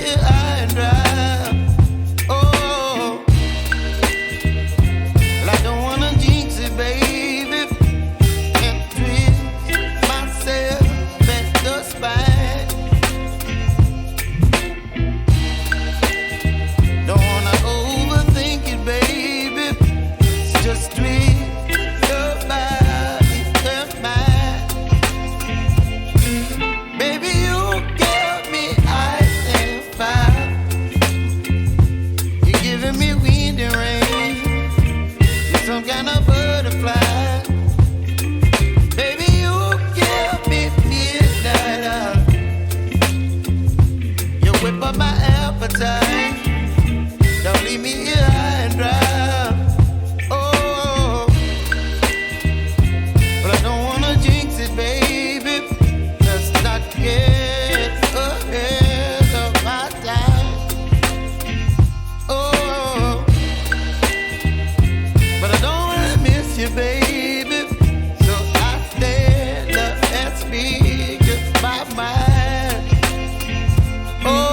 here high and dry. Oh, well, I don't wanna jinx it, baby, and twist myself at the spine. Don't wanna overthink it, baby. It's just twist your body and mine. Baby, you give me ice and fire. You're giving me wind and rain. You're some kind of butterfly. Baby, you give me midnight. You whip up my appetite. Don't leave me here high and dry. Oh, but I don't wanna jinx it, baby. Let's not get ahead of my time. Oh, but I don't wanna miss you, baby. So I stand up and speak my mind. Oh.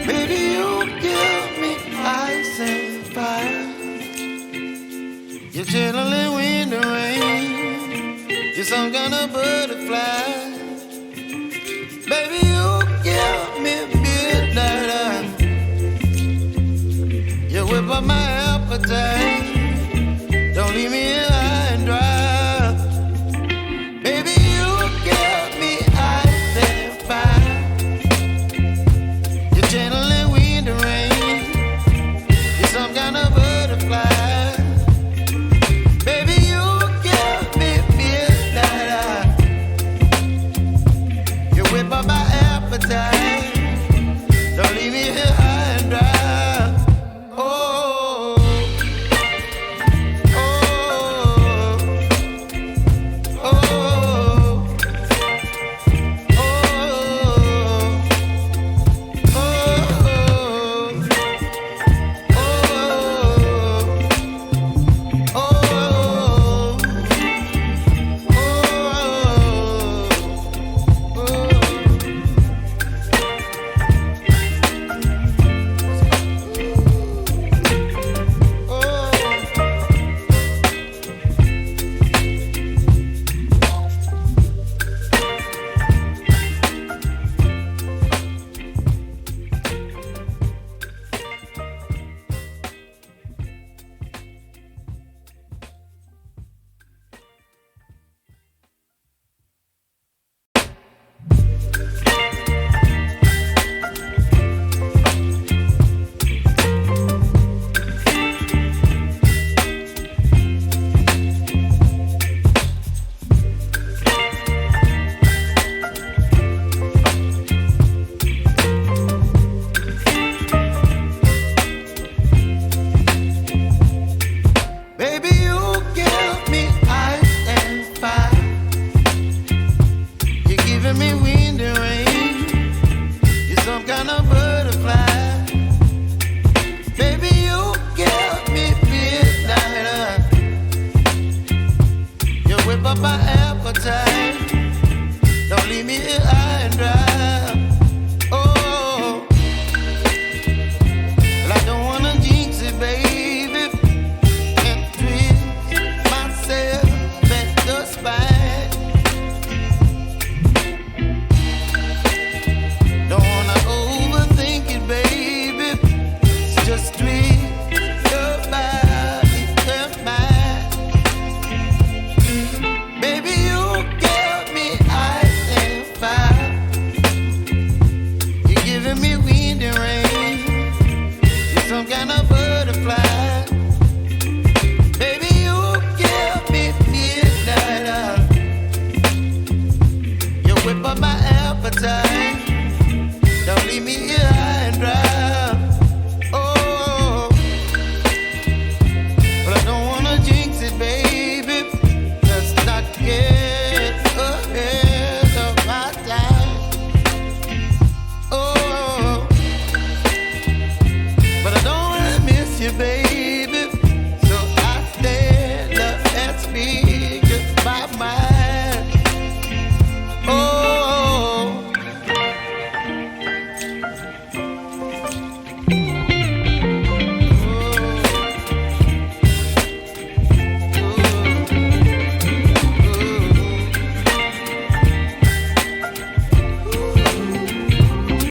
Baby, you give me ice and fire. You're channeling wind and rain. You're some kind of butterfly. Baby, you give me midnight. You whip up my appetite. Don't leave me here high and dry. Baby, you give me ice and fire. You're channeling wind and rain. You're some kind of butterfly. Baby, you give me midnight. You whip up my appetite. Don't leave me here high and dry. Oh, oh, oh, oh, baby, you give me ice and fire. You're giving me wind and rain. You're some kind of butterfly. Baby, you give me midnight. You whip up my appetite.